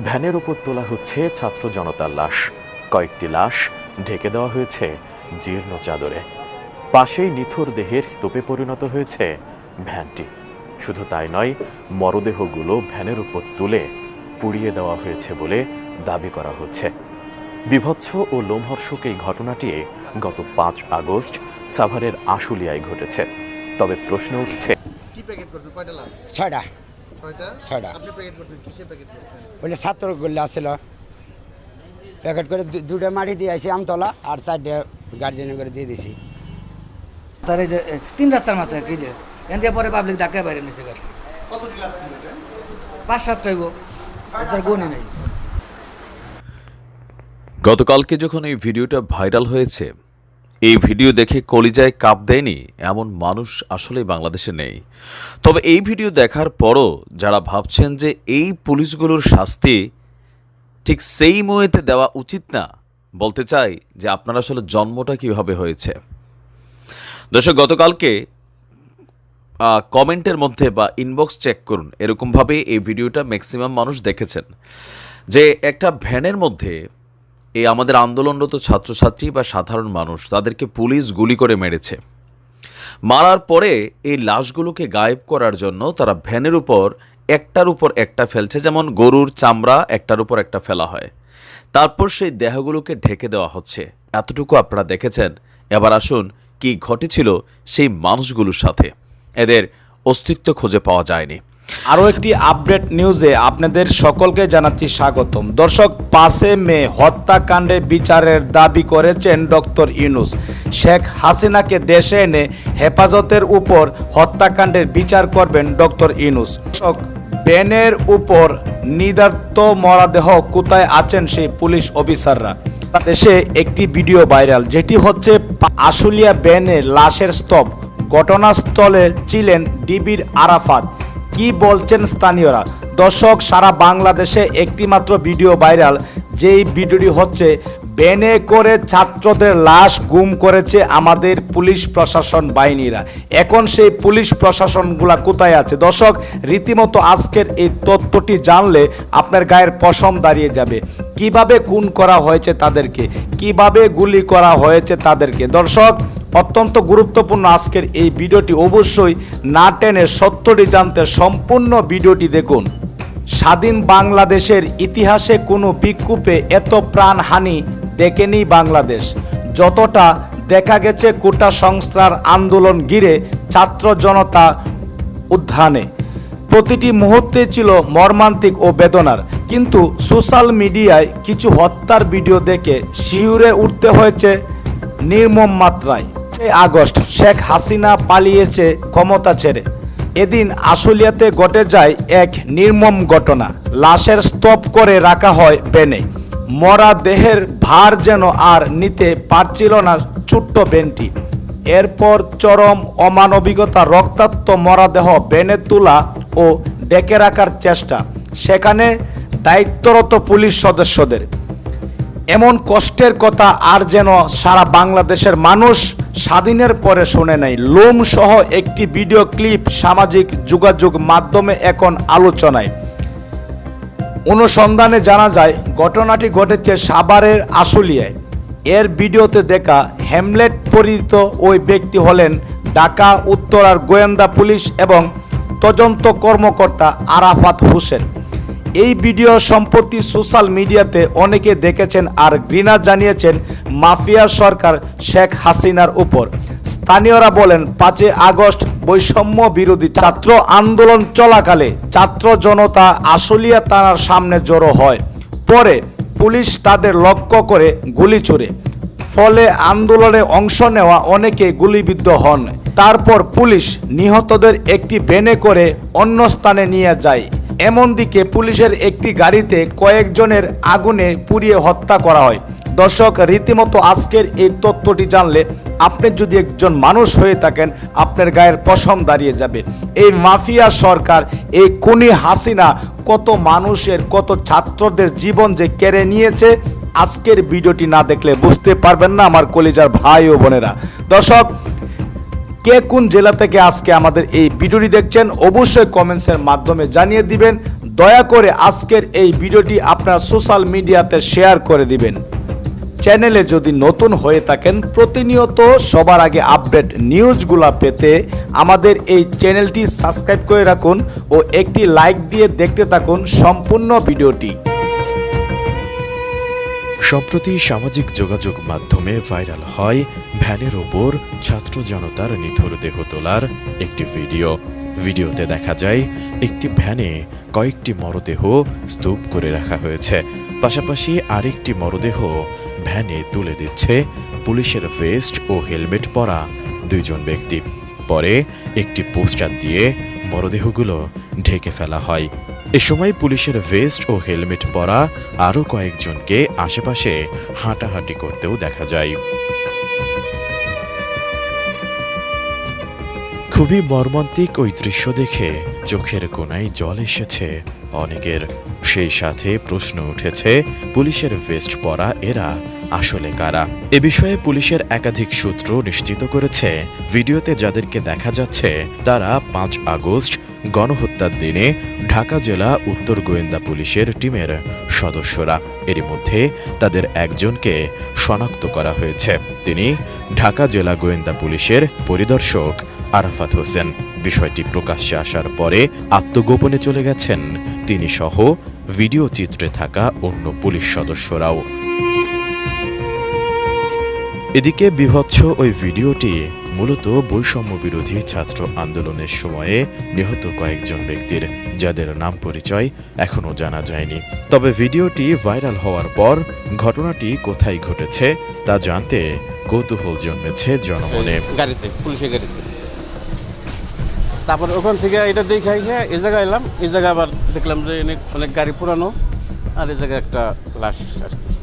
ভ্যানের উপর তোলা হচ্ছে ছাত্র জনতার লাশ। কয়েকটি লাশ ঢেকে দেওয়া হয়েছে জীর্ণ চাদরে। পাশেই নিথর দেহের স্তূপে পরিণত হয়েছে ভ্যানটি। শুধু তাই নয়, মরদেহগুলো ভ্যানের উপর তুলে পুড়িয়ে দেওয়া হয়েছে বলে দাবি করা হচ্ছে। বিভৎস ও লোমহর্ষক এই ঘটনাটি গত 5 আগস্ট সাভারের আশুলিয়ায় ঘটেছে। তবে প্রশ্ন উঠছে, কি প্যাকেট করতে কয়টা লাভ? ছয়টা। ছয়টা আপনি প্যাকেট করতে কিসে প্যাকেট করছেন? বলে ছাত্র গুলো আসছিল প্যাকেট করে দুটো মাটি দিয়ে আসি আমতলা আর 4টে গার্জেনে করে দিয়ে দিছি। তার এই যে 3 রাস্তার মাথায় কি যে এখান থেকে পরে পাবলিক ধাক্কায় বাইরে নিছে গাড়ি। কত ক্লাস ছিল এটা? 5-7টাই গো, তার গণি নাই। গতকালকে যখন এই ভিডিওটা ভাইরাল হয়েছে, এই ভিডিও দেখে কলিজায় কাঁপ দেয়নি এমন মানুষ আসলে বাংলাদেশে নেই। তবে এই ভিডিও দেখার পরও যারা ভাবছেন যে এই পুলিশগুলোর শাস্তি ঠিক সেই মুহূর্তে দেওয়া উচিত না, বলতে চাই যে আপনার আসলে জন্মটা কিভাবে হয়েছে। দর্শক, গতকালকে কমেন্টের মধ্যে বা ইনবক্স চেক করুন, এরকমভাবে এই ভিডিওটা ম্যাক্সিমাম মানুষ দেখেছেন যে একটা ভ্যানের মধ্যে এই আমাদের আন্দোলনরত ছাত্রছাত্রী বা সাধারণ মানুষ, তাদেরকে পুলিশ গুলি করে মেরেছে। মারার পরে এই লাশগুলোকে গায়েব করার জন্য তারা ভ্যানের উপর একটার উপর একটা ফেলছে, যেমন গরুর চামড়া একটার উপর একটা ফেলা হয়, তারপর সেই দেহগুলোকে ঢেকে দেওয়া হচ্ছে। এতটুকু আপনারা দেখেছেন। এবার আসুন কি ঘটেছিল সেই মানুষগুলোর সাথে। এদের অস্তিত্ব খুঁজে পাওয়া যায়নি। আরও একটি আপডেট নিউজে আপনাদের সকলকে জানাচ্ছি স্বাগতম। দর্শক, 5 মে হত্যাকাণ্ডে বিচারের দাবি করেছেন ডক্টর ইউনূস। শেখ হাসিনাকে দেশে এনে হেফাজতের উপর হত্যাকাণ্ডের বিচার করবেন ডক্টর ইউনূস। দর্শক, ব্যানের উপর নির্ধারিত মরদেহ কোথায় আছেন সেই পুলিশ অফিসাররা। দেশে একটি ভিডিও ভাইরাল, যেটি হচ্ছে আশুলিয়া ব্যানে লাশের স্তূপ। ঘটনাস্থলে ছিলেন ডিবির আরাফাত। কি বলছেন স্থানীয়রা? দর্শক, সারা বাংলাদেশে একটি মাত্র ভিডিও ভাইরাল, যেই ভিডিওটি হচ্ছে ভ্যানে করে ছাত্রদের লাশ গুম করেছে আমাদের পুলিশ প্রশাসন বাহিনীরা। এখন সেই পুলিশ প্রশাসনগুলা কোথায় আছে? দর্শক, রীতিমতো আজকের এই তথ্যটি জানলে আপনার গায়ের পশম দাঁড়িয়ে যাবে। কিভাবে খুন করা হয়েছে তাদেরকে, কিভাবে গুলি করা হয়েছে তাদেরকে। দর্শক, অত্যন্ত গুরুত্বপূর্ণ আজকের এই ভিডিওটি, অবশ্যই না টেনে সত্যটি জানতে সম্পূর্ণ ভিডিওটি দেখুন। স্বাধীন বাংলাদেশের ইতিহাসে কোনো বিক্ষোভে এত প্রাণহানি দেখেনি বাংলাদেশ, যতটা দেখা গেছে কোটা সংস্কার আন্দোলন ঘিরে ছাত্র জনতা উত্থানে। প্রতিটি মুহূর্তে ছিল মর্মান্তিক ও বেদনার। কিন্তু সোশ্যাল মিডিয়ায় কিছু হত্যার ভিডিও দেখে শিউরে উঠতে হয়েছে নির্মম মাত্রায়। আগস্ট শেখ হাসিনা পালিয়েছে ক্ষমতা ছেড়ে। এদিন আশুলিয়াতে ঘটে যায় এক নির্মম ঘটনা। লাশের স্তূপ করে রাখা হয় ভ্যানে। মরা দেহের ভার যেন আর নিতে পারছিল না ছোট্ট ভ্যানটি। এরপর চরম অমানবিকতা, রক্তাক্ত মরাদেহ ভ্যানে তোলা ও ডেকে রাখার চেষ্টা, সেখানে দায়িত্বরত পুলিশ সদস্যদের। এমন কষ্টের কথা আর যেন সারা বাংলাদেশের মানুষ স্বাধীনের পরে শুনে নাই। লোম সহ একটি ভিডিও ক্লিপ সামাজিক যোগাযোগ মাধ্যমে এখন আলোচনায়। অনুসন্ধানে জানা যায় ঘটনাটি ঘটেছে সাভারের আশুলিয়ায়। এর ভিডিওতে দেখা হ্যামলেট পরিচিত ওই ব্যক্তি হলেন ঢাকা উত্তরার গোয়েন্দা পুলিশ এবং তদন্ত কর্মকর্তা আরাফাত হোসেন। এই ভিডিও সম্প্রতি সোশ্যাল মিডিয়াতে অনেকে দেখেছেন আর ঘৃণা জানিয়েছেন মাফিয়া সরকার শেখ হাসিনার উপর। স্থানীয়রা বলেন, 5 আগস্ট বৈষম্য বিরোধী ছাত্র আন্দোলন চলাকালে ছাত্র জনতা আশুলিয়া থানার সামনে জড়ো হয়। পরে পুলিশ তাদের লক্ষ্য করে গুলি ছোড়ে। ফলে আন্দোলনে অংশ নেওয়া অনেকে গুলিবিদ্ধ হন। তারপর পুলিশ নিহতদের একটি ভ্যানে করে অন্য স্থানে নিয়ে যায়। এমনদিকে পুলিশের একটি গাড়িতে কয়েকজনের আগুনে পুড়িয়ে হত্যা করা হয়। দর্শক, রীতিমতো আজকের এই তথ্যটি জানলে আপনি যদি একজন মানুষ হয়ে থাকেন, আপনার গায়ের পশম দাঁড়িয়ে যাবে। এই মাফিয়া সরকার, এই খুনি হাসিনা কত মানুষের, কত ছাত্রদের জীবন যে কেড়ে নিয়েছে, আজকের ভিডিওটি না দেখলে বুঝতে পারবেন না আমার কলিজার ভাই ও বোনেরা। দর্শক, কে কোন জেলা থেকে আজকে আমাদের এই ভিডিওটি দেখছেন অবশ্যই কমেন্টসের মাধ্যমে জানিয়ে দিবেন। দয়া করে আজকের এই ভিডিওটি আপনার সোশ্যাল মিডিয়াতে শেয়ার করে দিবেন। চ্যানেলে যদি নতুন হয়ে থাকেন প্রতিনিয়ত সবার আগে আপডেট নিউজগুলো পেতে আমাদের এই চ্যানেলটি সাবস্ক্রাইব করে রাখুন ও একটি লাইক দিয়ে দেখতে থাকুন সম্পূর্ণ ভিডিওটি। সম্প্রতি সামাজিক যোগাযোগ মাধ্যমে ভাইরাল হয় ভ্যানের ওপর ছাত্র জনতার নিথর দেহ তোলার একটি ভিডিওতে দেখা যায় একটি ভ্যানে কয়েকটি মরদেহ স্তূপ করে রাখা হয়েছে। পাশাপাশি আরেকটি মরদেহ ভ্যানে তুলে দিচ্ছে পুলিশের ভেস্ট ও হেলমেট পরা দুইজন ব্যক্তি। পরে একটি পোস্টার দিয়ে মরদেহগুলো ঢেকে ফেলা হয়। এ সময় পুলিশের ভেস্ট ও হেলমেট পরা আরও কয়েকজনকে আশেপাশে হাঁটাহাঁটি করতেও দেখা যায়। খুবই মর্মান্তিক ওই দৃশ্য দেখে চোখের কোণায় জল এসেছে অনেকের। সেই সাথে প্রশ্ন উঠেছে, পুলিশের ভেস্ট পরা এরা আসলে কারা? এ বিষয়ে পুলিশের একাধিক সূত্র নিশ্চিত করেছে, ভিডিওতে যাদেরকে দেখা যাচ্ছে তারা 5 আগস্ট গণহত্যার দিনে ঢাকা জেলা উত্তর গোয়েন্দা পুলিশের টিমের সদস্যরা। এরই মধ্যে তাদের একজনকে শনাক্ত করা হয়েছে। তিনি ঢাকা জেলা গোয়েন্দা পুলিশের পরিদর্শক আরাফাত হোসেন। বিষয়টি প্রকাশ্যে আসার পরে আত্মগোপনে চলে গেছেন তিনি সহ ভিডিও চিত্রে থাকা অন্য পুলিশ সদস্যরাও। এদিকে বিভৎস ওই ভিডিওটি মূলত বৈষম্য বিরোধী ছাত্র আন্দোলনের সময়ে নিহত কয়েকজন ব্যক্তির, যাদের নাম পরিচয় এখনও জানা যায়নি। তবে ভিডিওটি ভাইরাল হওয়ার পর ঘটনাটি কোথায় ঘটেছে তা জানতে কৌতূহল জন্মেছে জনমনে। গাড়িতে, পুলিশের গাড়িতে। তারপর ওখান থেকে এটা দেখে এই জায়গায় এলাম। এই জায়গায় আবার দেখলাম যে অনেক গাড়ি পুরানো, আর এই জায়গায় একটা লাশ আর কি,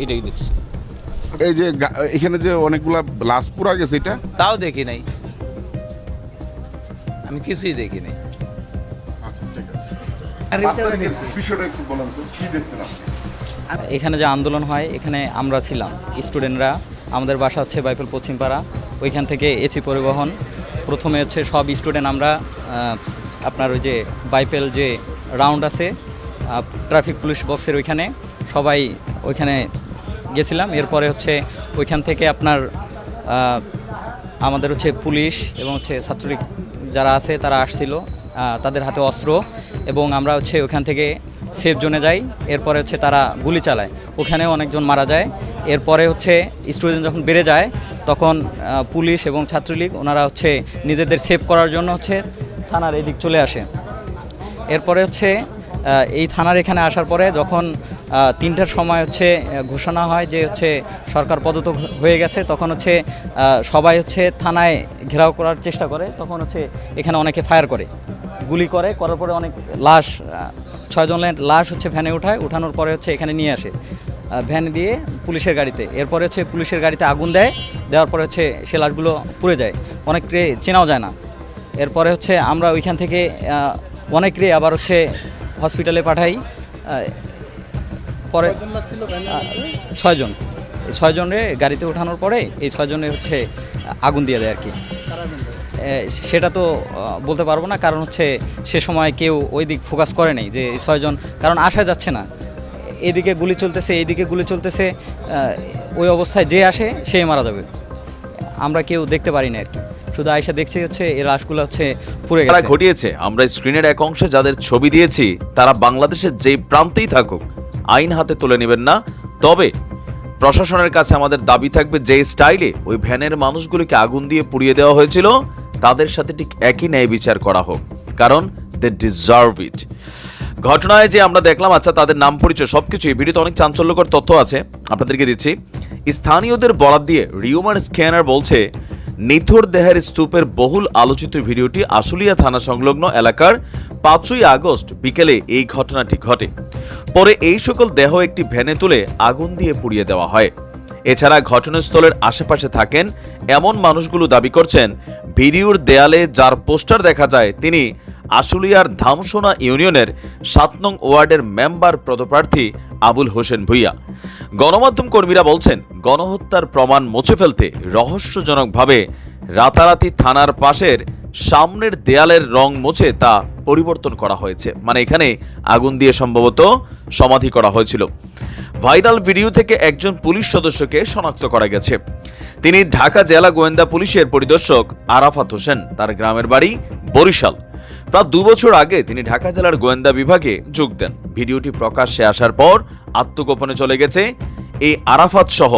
এটাই দেখছি। এই যে এখানে যে অনেকগুলা লাশ পুরা গেছে, এটা তাও দেখি নাই, আমি কিছুই দেখি নাই। আচ্ছা, ঠিক আছে। বিষয়টা একটু বলুন তো, কি দেখছেন আপনি? এখানে যে আন্দোলন হয়, এখানে আমরা ছিলাম স্টুডেন্টরা। আমাদের বাসা হচ্ছে বাইপেল পশ্চিমপাড়া। ওইখান থেকে এসি পরিবহন, প্রথমে হচ্ছে সব স্টুডেন্ট আমরা আপনার ওই যে বাইপেল যে রাউন্ড আছে ট্রাফিক পুলিশ বক্সের ওইখানে সবাই ওইখানে গেছিলাম। এরপরে হচ্ছে ওইখান থেকে আপনার আমাদের হচ্ছে পুলিশ এবং হচ্ছে ছাত্রলীগ যারা আছে তারা আসছিল, তাদের হাতে অস্ত্র, এবং আমরা হচ্ছে ওখান থেকে সেফ জোনে যাই। এরপরে হচ্ছে তারা গুলি চালায়, ওখানেও অনেকজন মারা যায়। এরপরে হচ্ছে স্টুডেন্ট যখন বেড়ে যায় তখন পুলিশ এবং ছাত্রলীগ ওনারা হচ্ছে নিজেদের সেভ করার জন্য হচ্ছে থানার এদিক চলে আসে। এরপরে হচ্ছে এই থানার এখানে আসার পরে যখন 3টার সময় হচ্ছে ঘোষণা হয় যে হচ্ছে সরকার পদত্যাগ হয়ে গেছে, তখন হচ্ছে সবাই হচ্ছে থানায় ঘেরাও করার চেষ্টা করে। তখন হচ্ছে এখানে অনেকে ফায়ার করে, গুলি করার পরে অনেক লাশ, 6 জনের লাশ হচ্ছে ভ্যানে উঠানোর পরে হচ্ছে এখানে নিয়ে আসে ভ্যান দিয়ে পুলিশের গাড়িতে। এরপরে হচ্ছে পুলিশের গাড়িতে আগুন দেওয়ার পরে হচ্ছে সে লাশগুলো পুড়ে যায়, অনেককে চেনাও যায় না। এরপরে হচ্ছে আমরা ওইখান থেকে অনেককে আবার হচ্ছে হসপিটালে পাঠাই। পরে 6 জন, এই 6 জনের গাড়িতে ওঠানোর পরে এই 6 জনের হচ্ছে আগুন দিয়ে দেয় আর কি। সেটা তো বলতে পারবো না, কারণ হচ্ছে সে সময় কেউ ওই দিক ফোকাস করে নেই যে এই 6 জন, কারণ আসা যাচ্ছে না, এদিকে গুলি চলতেছে এইদিকে গুলি চলতেছে, ওই অবস্থায় যে আসে সেই মারা যাবে, আমরা কেউ দেখতে পারি না আর কি। শুধু আয়সা দেখছি হচ্ছে এই লাশগুলো হচ্ছে পুড়ে গেছে। ঘটিয়েছে আমরা স্ক্রিনের এক অংশে যাদের ছবি দিয়েছি, তারা বাংলাদেশের যেই প্রান্তেই থাকুক আইন হাতে তুলে নেবেন না। তবে প্রশাসনের কাছে আমাদের দাবি থাকবে, যে স্টাইলে ওই ভ্যানের মানুষগুলোকে আগুন দিয়ে পুড়িয়ে দেওয়া হয়েছিল তাদের সাথে ঠিক একই ন্যায় বিচার করা হোক, কারণ দে ডিজার্ভ ইট। ঘটনায় যে আমরা দেখলাম, আচ্ছা তাদের নাম পরিচয় সবকিছু এই ভিডিওতে অনেক চাঞ্চল্যকর তথ্য আছে, আপনাদেরকে দিচ্ছি। স্থানীয়দের বরাত দিয়ে রিউমার স্ক্যানার বলছে, নিথর দেহের স্তূপের বহুল আলোচিত ভিডিওটি আশুলিয়া থানা সংলগ্ন এলাকার 5ই আগস্ট বিকেলে এই ঘটনাটি ঘটে। পরে এই সকল দেহ একটি ভ্যানে তুলে আগুন দিয়ে পুড়িয়ে দেওয়া হয়। এছাড়া ঘটনাস্থলের আশেপাশে থাকেন এমন মানুষগুলো দাবি করছেন, ভিডিওর দেয়ালে যার পোস্টার দেখা যায় তিনি আশুলিয়ার ধামসোনা ইউনিয়নের 7 নং ওয়ার্ডের মেম্বার পদপ্রার্থী আবুল হোসেন ভুইয়া। গণমাধ্যম কর্মীরা বলছেন, গণহত্যার প্রমাণ মুছে ফেলতে রহস্যজনকভাবে রাতারাতি থানার পাশের সামনের দেয়ালের রং মুছে তা পরিবর্তন করা হয়েছে, মানে এখানে আগুন দিয়ে সম্ভবত সমাধি করা হয়েছিল। ভাইরাল ভিডিও থেকে একজন পুলিশ সদস্যকে শনাক্ত করা গেছে। তিনি ঢাকা জেলা গোয়েন্দা পুলিশের পরিদর্শক আরাফাত হোসেন। তার গ্রামের বাড়ি বরিশাল। প্রায় 2 বছর আগে তিনি ঢাকা জেলার গোয়েন্দা বিভাগে যোগ দেন। ভিডিওটি প্রকাশ্যে আসার পর আত্মগোপনে চলে গেছে এই আরাফাত সহ,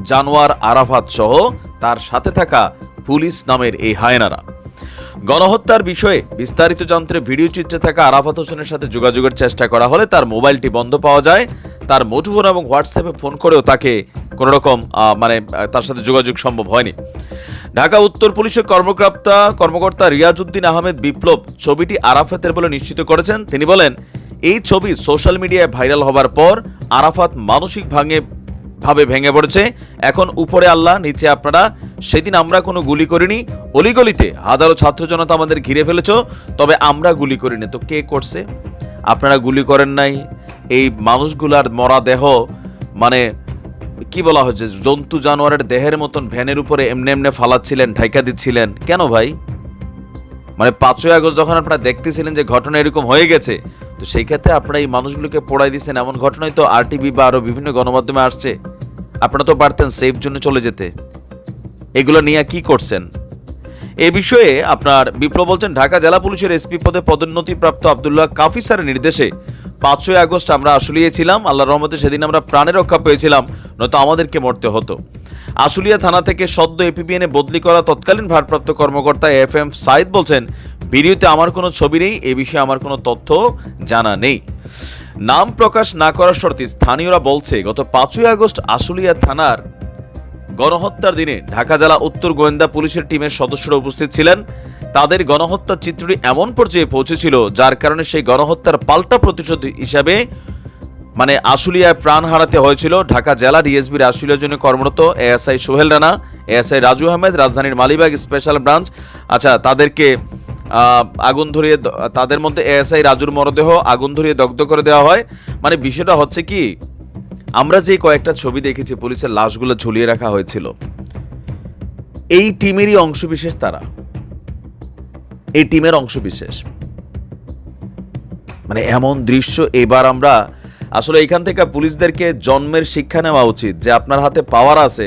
জানোয়ার আরাফাত সহ তার সাথে থাকা পুলিশ নামের এই হায়নারা। গণহত্যার বিষয়ে বিস্তারিত জানতে ভিডিও চিত্রে থাকা আরাফাত হোসেনের সাথে যোগাযোগের চেষ্টা করা হলে তার মোবাইলটি বন্ধ পাওয়া যায়। তার মুঠোফোন এবং হোয়াটসঅ্যাপে ফোন করেও তাকে কোনো রকম তার সাথে যোগাযোগ সম্ভব হয়নি। ঢাকা উত্তর পুলিশের কর্মকর্তা রিয়াজউদ্দিন আহমেদ বিপ্লব ছবিটি আরাফাতের বলে নিশ্চিত করেছেন। তিনি বলেন, এই ছবি সোশ্যাল মিডিয়ায় ভাইরাল হবার পর আরাফাত মানসিকভাবে ভেঙে পড়েছে। এখন উপরে আল্লাহ, নিচে আপনারা। সেদিন আমরা কোনো গুলি করিনি, অলিগলিতে হাজারো ছাত্র জনতা আমাদের ঘিরে ফেলেছ, তবে আমরা গুলি করিনি। তো কে করছে? আপনারা গুলি করেন নাই। এই মানুষগুলার মরা দেহ, মানে কি বলা হচ্ছে, জন্তু জানোয়ারের দেহের মতন ভ্যানের উপরে এমনি এমনি ফালাচ্ছিলেন, ঢাইকা দিচ্ছিলেন কেন ভাই? মানে 5ই আগস্ট যখন আপনারা দেখতেছিলেন যে ঘটনা এরকম হয়ে গেছে, তো সেই ক্ষেত্রে আপনারা এই মানুষগুলোকে পোড়াই দিচ্ছেন। এমন ঘটনায় তো আরটিভি বা আরো বিভিন্ন গণমাধ্যমে আসছে। আপনারা তো পারতেন সেফ জন্য চলে যেতে। এগুলো নিয়ে কি করছেন? এ বিষয়ে আপনার বিপ্লব বলছেন, ঢাকা জেলা পুলিশের এসপি পদে পদোন্নতিপ্রাপ্ত আব্দুল্লাহ কাফি স্যারের নির্দেশে 5ই আগস্ট আমরা আশুলিয়ায় ছিলাম। আল্লাহর রহমতে সেদিন আমরা প্রাণের রক্ষা পেয়েছিলাম, নয়তো আমাদেরকে মরতে হতো। আশুলিয়া থানা থেকে সদ্য এপিবিএনে বদলি করা তৎকালীন ভারপ্রাপ্ত কর্মকর্তা FM সাইদ বলছেন, ভিডিওতে আমার কোনো ছবি নেই, এ বিষয়ে আমার কোনো তথ্য জানা নেই। নাম প্রকাশ না করার শর্তে স্থানীয়রা বলছে, গত 5ই আগস্ট আশুলিয়া থানার গণহত্যার দিনে ঢাকা জেলা উত্তর গোয়েন্দা পুলিশের টিমের সদস্যরা উপস্থিত ছিলেন। তাদের গণহত্যার চিত্রটি এমন পর্যায়ে পৌঁছেছিল, যার কারণে সেই গণহত্যার পাল্টা প্রতিশোধ হিসাবে মানে আশুলিয়ায় প্রাণ হারাতে হয়েছিল ঢাকা জেলা ডিএসবির আশুলিয়া জন্য কর্মরত এএসআই সোহেল রানা, এএসআই রাজু আহমেদ, রাজধানীর মালিবাগ স্পেশাল ব্রাঞ্চ। আচ্ছা, তাদেরকে আগুন ধরিয়ে, তাদের মধ্যে এএসআই রাজুর মরদেহ আগুন ধরিয়ে দগ্ধ করে দেওয়া হয়। মানে বিষয়টা হচ্ছে কি, আমরা যে কয়েকটা ছবি দেখেছি পুলিশের লাশগুলো ঝুলিয়ে রাখা হয়েছিল, এই টিমেরই অংশবিশেষ তারা, এই টিমের অংশবিশেষ। মানে এমন দৃশ্য এবার আমরা আসলে এখান থেকে পুলিশদেরকে জন্মের শিক্ষা নেওয়া উচিত যে আপনার হাতে পাওয়ার আছে,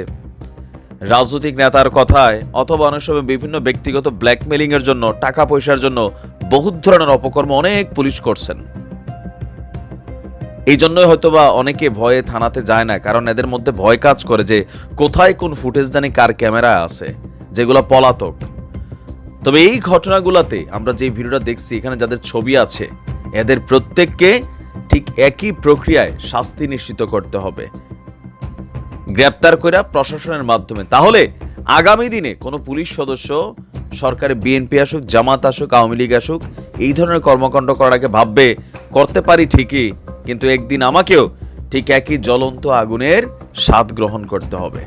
রাজনৈতিক নেতার কথায় অথবা অনেক সময় বিভিন্ন ব্যক্তিগত ব্ল্যাকমেলিং এর জন্য, টাকা পয়সার জন্য বহুত ধরনের অপকর্ম অনেক পুলিশ করছেন। এই জন্যই হয়তোবা অনেকে ভয়ে থানাতে যায় না, কারণ এদের মধ্যে ভয় কাজ করে যে কোথায় কোন ফুটেজ জানি কার ক্যামেরায় আছে, যেগুলো পলাতক। তবে এই ঘটনাগুলোতে আমরা যে ভিডিওটা দেখছি, এখানে যাদের ছবি আছে, এদের প্রত্যেককে ঠিক একই প্রক্রিয়ায় শাস্তি নিশ্চিত করতে হবে, গ্রেপ্তার করে প্রশাসনের মাধ্যমে। তাহলে আগামী দিনে কোনো পুলিশ সদস্য সরকারে বিএনপি আসুক, জামাত আসুক, আওয়ামী লীগ আসুক, এই ধরনের কর্মকাণ্ড করার আগে ভাববে করতে পারি ঠিকই, কিন্তু একদিন আমাকেও ঠিক একই জ্বলন্ত আগুনের স্বাদ গ্রহণ করতে হবে।